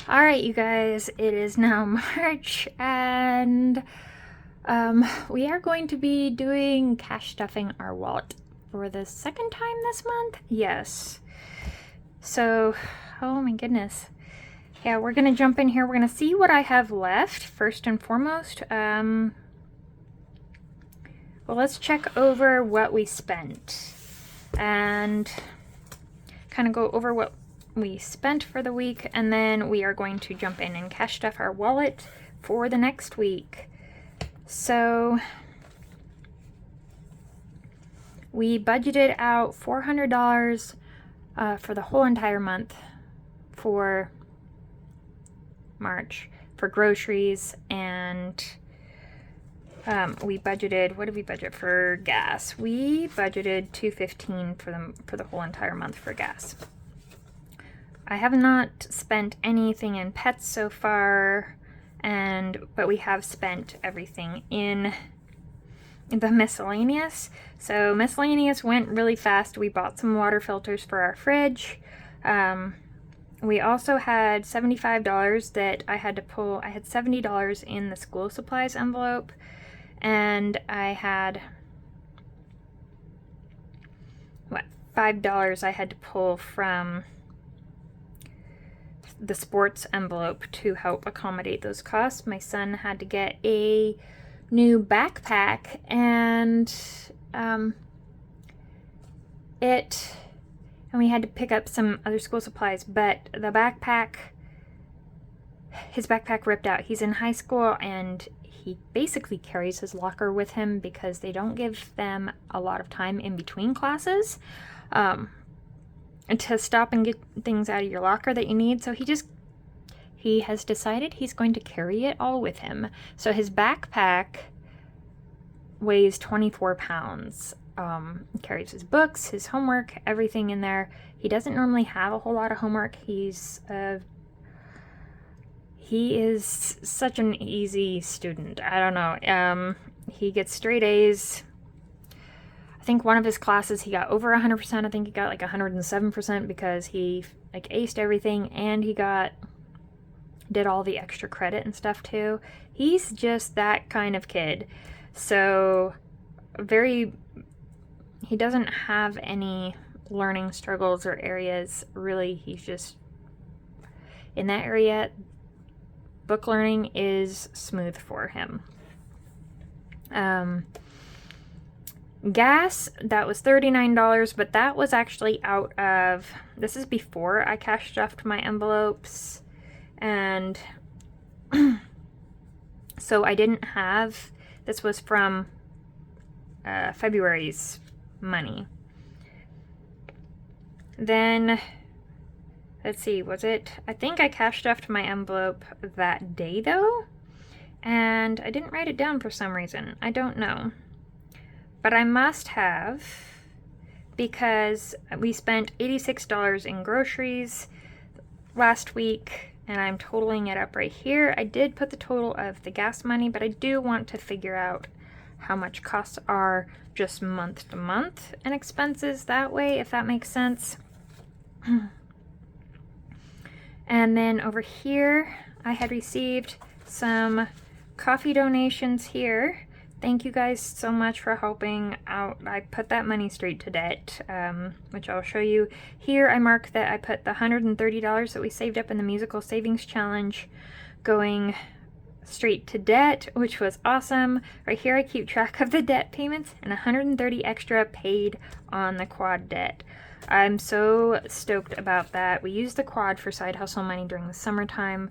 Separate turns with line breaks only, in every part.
All right, you guys, it is now March, and we are going to be doing cash stuffing our wallet for the second time this month. Yes. So, oh my goodness. Yeah, we're going to jump in here. We're going to see what I have left, first and foremost. Well, let's check over what we spent and kind of go over what we spent for the week, and then we are going to jump in and cash stuff our wallet for the next week. So we budgeted out $400 for the whole entire month for March for groceries, and we budgeted, what did we budget for gas? We budgeted $215 for the whole entire month for gas. I have not spent anything in pets so far, but we have spent everything in the miscellaneous. So miscellaneous went really fast. We bought some water filters for our fridge. We also had $75 that I had to pull. I had $70 in the school supplies envelope, and I had $5 I had to pull from the sports envelope to help accommodate those costs. My son had to get a new backpack, and we had to pick up some other school supplies, but his backpack ripped out. He's in high school, and he basically carries his locker with him because they don't give them a lot of time in between classes to stop and get things out of your locker that you need. So he has decided he's going to carry it all with him. So his backpack weighs 24 pounds. Carries his books, his homework, everything in there. He doesn't normally have a whole lot of homework. He is such an easy student. I don't know. He gets straight A's. I think one of his classes he got over 100%. I think he got like 107% because he aced everything, and he did all the extra credit and stuff too. He's just that kind of kid. So he doesn't have any learning struggles or areas really. He's just in that area. Book learning is smooth for him. Gas, that was $39, but that was actually out of, this is before I cash stuffed my envelopes, and so I didn't have, this was from February's money. Then, let's see, I think I cash stuffed my envelope that day though, and I didn't write it down for some reason. I don't know. But I must have, because we spent $86 in groceries last week, and I'm totaling it up right here. I did put the total of the gas money, but I do want to figure out how much costs are just month to month and expenses that way, if that makes sense. And then over here, I had received some coffee donations here. Thank you guys so much for helping out. I put that money straight to debt, which I'll show you. Here I mark that I put the $130 that we saved up in the musical savings challenge going straight to debt, which was awesome. Right here I keep track of the debt payments, and $130 extra paid on the quad debt. I'm so stoked about that. We used the quad for side hustle money during the summertime.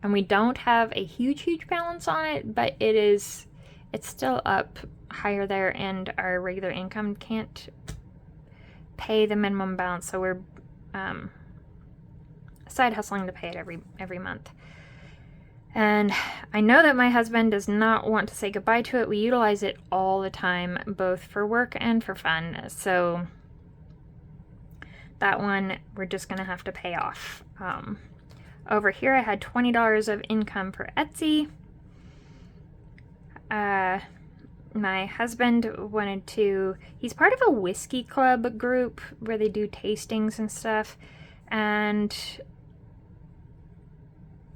And we don't have a huge balance on it, but it's still up higher there, and our regular income can't pay the minimum balance, so we're side hustling to pay it every month. And I know that my husband does not want to say goodbye to it. We utilize it all the time, both for work and for fun. So that one we're just gonna have to pay off. Over here I had $20 of income for Etsy. my husband wanted to, he's part of a whiskey club group where they do tastings and stuff. And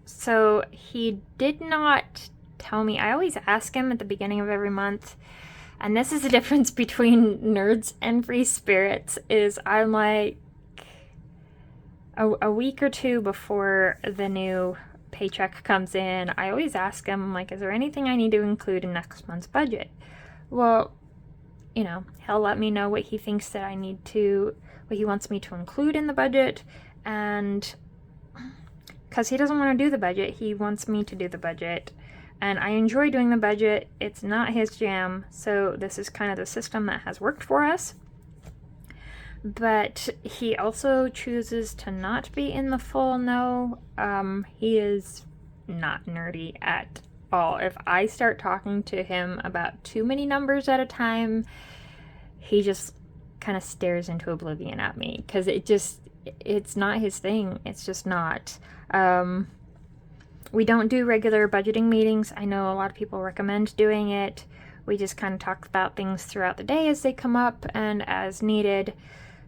so he did not tell me. I always ask him at the beginning of every month. And this is the difference between nerds and free spirits, is I'm like a week or two before the new paycheck comes in, I always ask him, like, is there anything I need to include in next month's budget? Well, you know, he'll let me know what he thinks that I need to, what he wants me to include in the budget. And because he doesn't want to do the budget, he wants me to do the budget. And I enjoy doing the budget. It's not his jam. So this is kind of the system that has worked for us. But he also chooses to not be in the full know. He is not nerdy at all. If I start talking to him about too many numbers at a time, he just kind of stares into oblivion at me, because it's not his thing. It's just not. We don't do regular budgeting meetings. I know a lot of people recommend doing it. We just kind of talk about things throughout the day as they come up and as needed.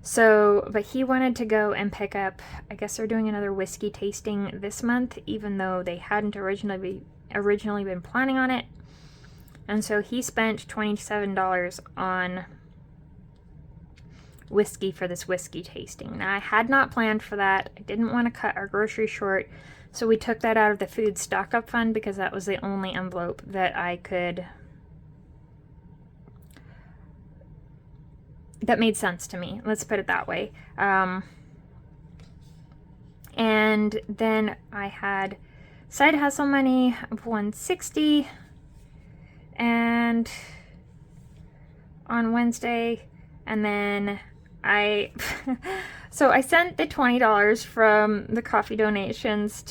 So, but he wanted to go and pick up, I guess they're doing another whiskey tasting this month, even though they hadn't originally been planning on it. And so he spent $27 on whiskey for this whiskey tasting. Now, I had not planned for that. I didn't want to cut our groceries short, so we took that out of the food stock-up fund, because that was the only envelope that I could, that made sense to me. Let's put it that way. And then I had side hustle money of $160, and on Wednesday, and then so I sent the $20 from the coffee donations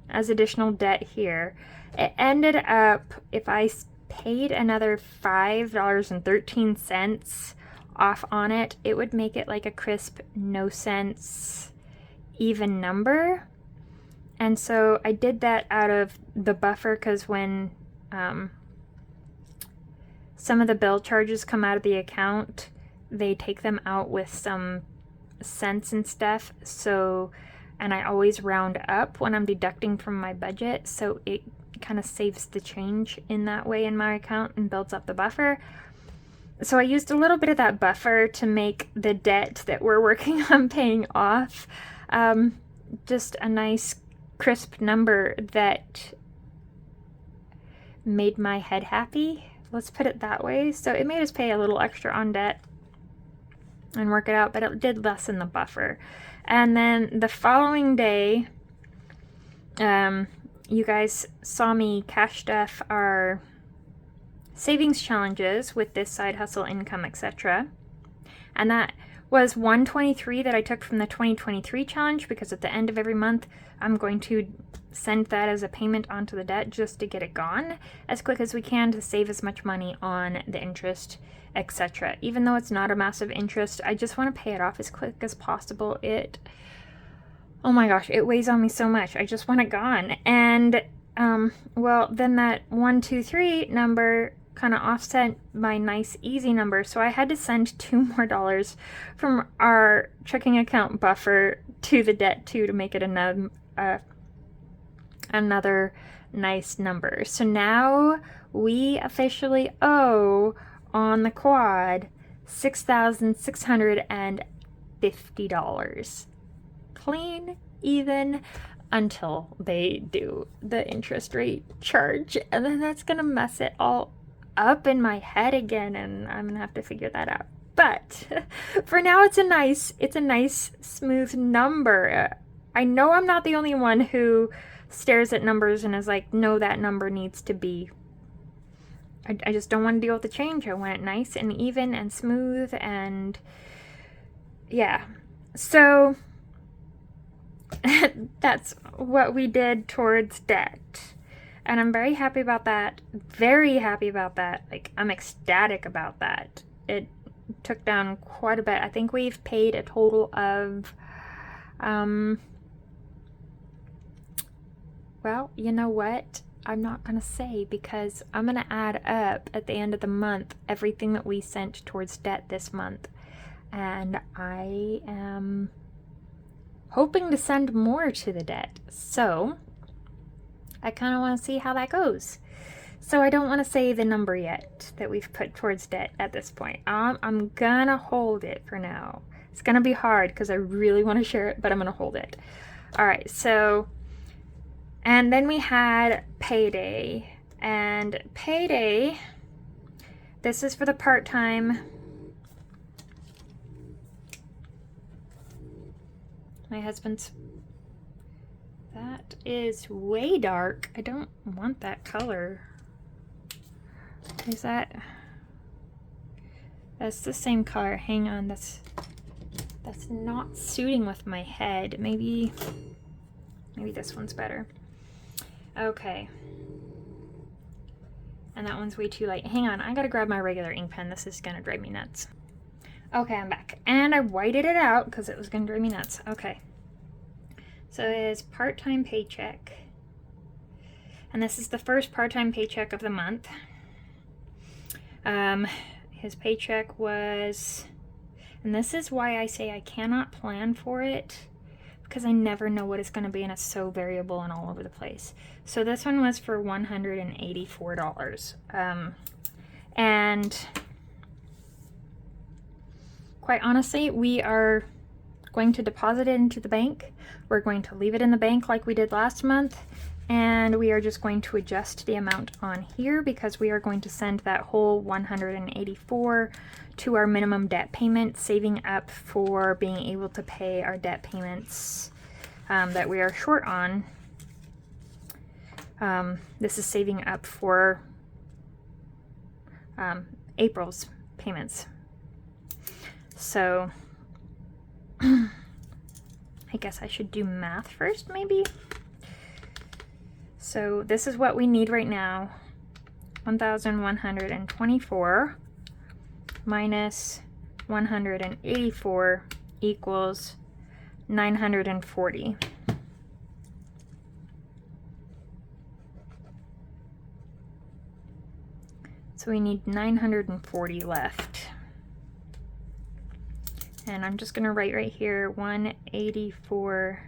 as additional debt here. It ended up, if I paid another $5.13 off on it, it would make it like a crisp, no cents, even number. And so I did that out of the buffer, because when some of the bill charges come out of the account, they take them out with some cents and stuff. So, and I always round up when I'm deducting from my budget, so it kind of saves the change in that way in my account and builds up the buffer. So I used a little bit of that buffer to make the debt that we're working on paying off just a nice crisp number that made my head happy. Let's put it that way. So it made us pay a little extra on debt and work it out, but it did lessen the buffer. And then the following day, you guys saw me cash stuff our savings challenges with this side hustle income, etc. And that was $123 that I took from the 2023 challenge, because at the end of every month I'm going to send that as a payment onto the debt just to get it gone as quick as we can to save as much money on the interest, etc. Even though it's not a massive interest, I just want to pay it off as quick as possible. Oh my gosh, it weighs on me so much. I just want it gone. And well, then that 123 number kind of offset my nice easy number, so I had to send $2 more from our checking account buffer to the debt to make it another nice number. So now we officially owe on the quad $6,650. Clean, even, until they do the interest rate charge, and then that's gonna mess it all up in my head again, and I'm gonna have to figure that out. But for now, it's a nice smooth number. I know I'm not the only one who stares at numbers and is like, no, that number needs to be, I just don't want to deal with the change. I want it nice and even and smooth, and yeah. So that's what we did towards debt. And I'm very happy about that. Very happy about that. Like, I'm ecstatic about that. It took down quite a bit. I think we've paid a total of, well, you know what? I'm not going to say, because I'm going to add up at the end of the month everything that we sent towards debt this month. And I am hoping to send more to the debt. So I kind of want to see how that goes. So I don't want to say the number yet that we've put towards debt at this point. I'm going to hold it for now. It's going to be hard because I really want to share it, but I'm going to hold it. All right, so, and then we had payday. And payday, this is for the part-time. My husband's, that is way dark. I don't want that color. Is that, that's the same color. Hang on, that's not suiting with my head. Maybe this one's better. Okay. And that one's way too light. Hang on, I gotta grab my regular ink pen. This is gonna drive me nuts. Okay, I'm back. And I whited it out because it was gonna drive me nuts. Okay. So it is part-time paycheck. And this is the first part-time paycheck of the month. His paycheck was, and this is why I say I cannot plan for it, because I never know what it's going to be, and it's so variable and all over the place. So this one was for $184. And quite honestly, we are going to deposit it into the bank. We're going to leave it in the bank like we did last month. And we are just going to adjust the amount on here because we are going to send that whole 184 to our minimum debt payment, saving up for being able to pay our debt payments that we are short on. This is saving up for April's payments. So I guess I should do math first, maybe. So this is what we need right now. 1,124 minus 184 equals 940. So we need 940 left. And I'm just going to write right here 184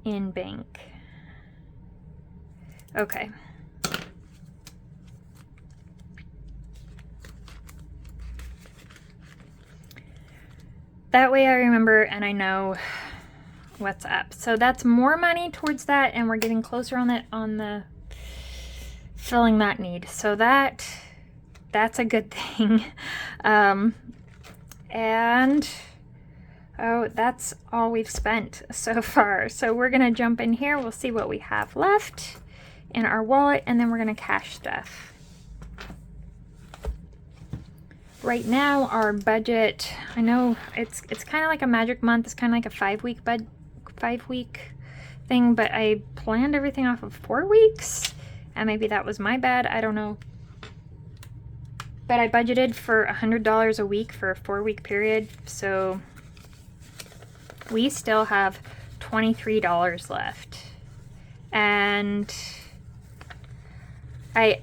in bank. Okay. That way I remember and I know what's up. So that's more money towards that, and we're getting closer on the filling that need. So that's a good thing. And oh, that's all we've spent so far. So we're gonna jump in here. We'll see what we have left in our wallet, and then we're gonna cash stuff. Right now, our budget, I know it's kind of like a magic month. It's kind of like a 5-week thing, but I planned everything off of 4 weeks, and maybe that was my bad. I don't know. But I budgeted for $100 a week for a 4-week period, so we still have $23 left. And I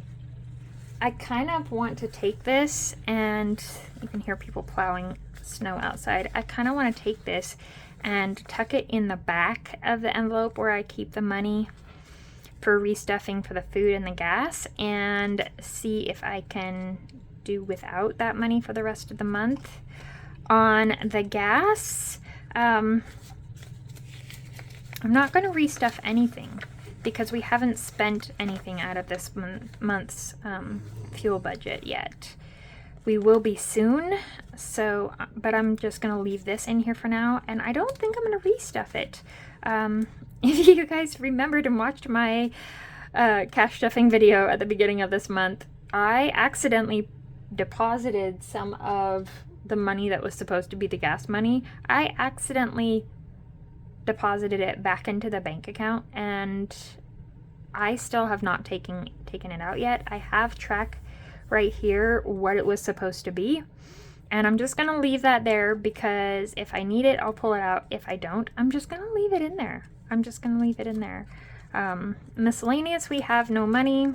kind of want to take this, and you can hear people plowing snow outside. I kind of want to take this and tuck it in the back of the envelope where I keep the money for restuffing for the food and the gas, and see if I can do without that money for the rest of the month. On the gas, I'm not going to restuff anything because we haven't spent anything out of this month's fuel budget yet. We will be soon, so, but I'm just going to leave this in here for now, and I don't think I'm going to restuff it. If you guys remembered and watched my cash stuffing video at the beginning of this month, I accidentally deposited some of the money that was supposed to be the gas money. I accidentally deposited it back into the bank account, and I still have not taken it out yet. I have track right here what it was supposed to be, and I'm just gonna leave that there because if I need it, I'll pull it out. If I don't, I'm just gonna leave it in there. Miscellaneous, we have no money.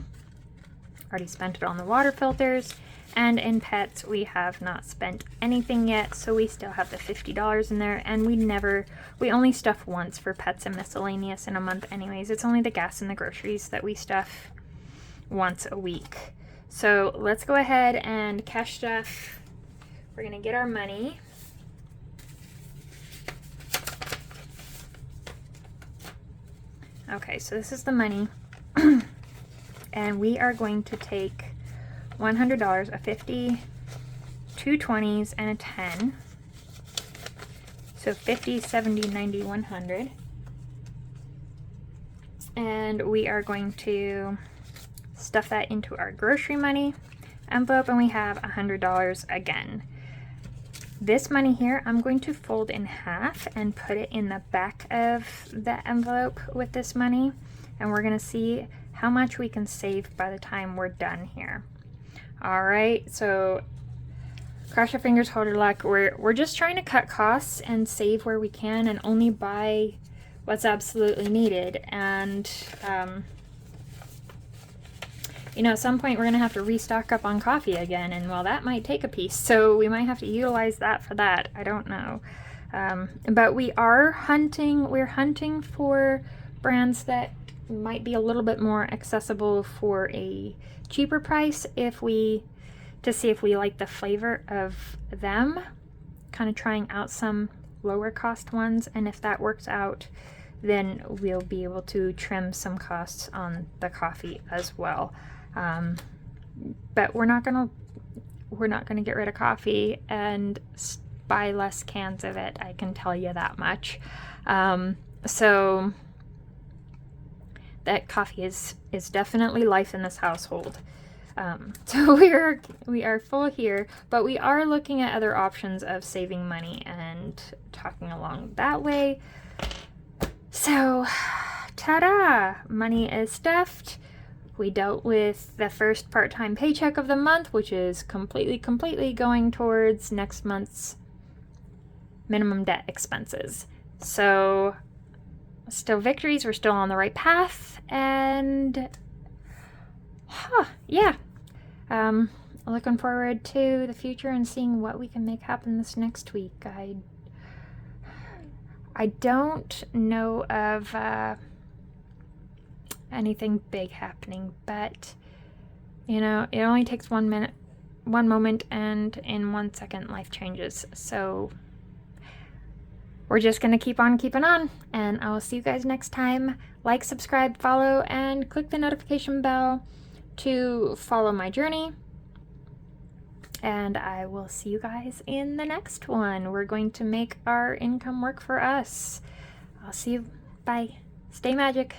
Already spent it on the water filters. And in pets, we have not spent anything yet, so we still have the $50 in there, and we only stuff once for pets and miscellaneous in a month anyways. It's only the gas and the groceries that we stuff once a week. So let's go ahead and cash stuff. We're gonna get our money. Okay, so this is the money. And we are going to take $100, a 50, 2 20s, and a 10. So 50, 70, 90, 100. And we are going to stuff that into our grocery money envelope, and we have $100 again. This money here, I'm going to fold in half and put it in the back of the envelope with this money, and we're gonna see how much we can save by the time we're done here. All right, so cross your fingers, hold your luck. We're just trying to cut costs and save where we can and only buy what's absolutely needed. And you know, at some point we're gonna have to restock up on coffee again, and well, that might take a piece, so we might have to utilize that for that. I don't know. But we're hunting for brands that might be a little bit more accessible for a cheaper price to see if we like the flavor of them. Kind of trying out some lower cost ones, and if that works out, then we'll be able to trim some costs on the coffee as well. But we're not gonna get rid of coffee and buy less cans of it, I can tell you that much. So that coffee is definitely life in this household. So we are full here, but we are looking at other options of saving money and talking along that way. So, ta-da! Money is stuffed. We dealt with the first part-time paycheck of the month, which is completely going towards next month's minimum debt expenses. So, still victories, we're still on the right path, and yeah. Looking forward to the future and seeing what we can make happen this next week. I don't know of anything big happening, but you know, it only takes 1 minute, one moment, and in 1 second life changes. So we're just gonna keep on keeping on, and I will see you guys next time. Like, subscribe, follow, and click the notification bell to follow my journey. And I will see you guys in the next one. We're going to make our income work for us. I'll see you. Bye. Stay magic.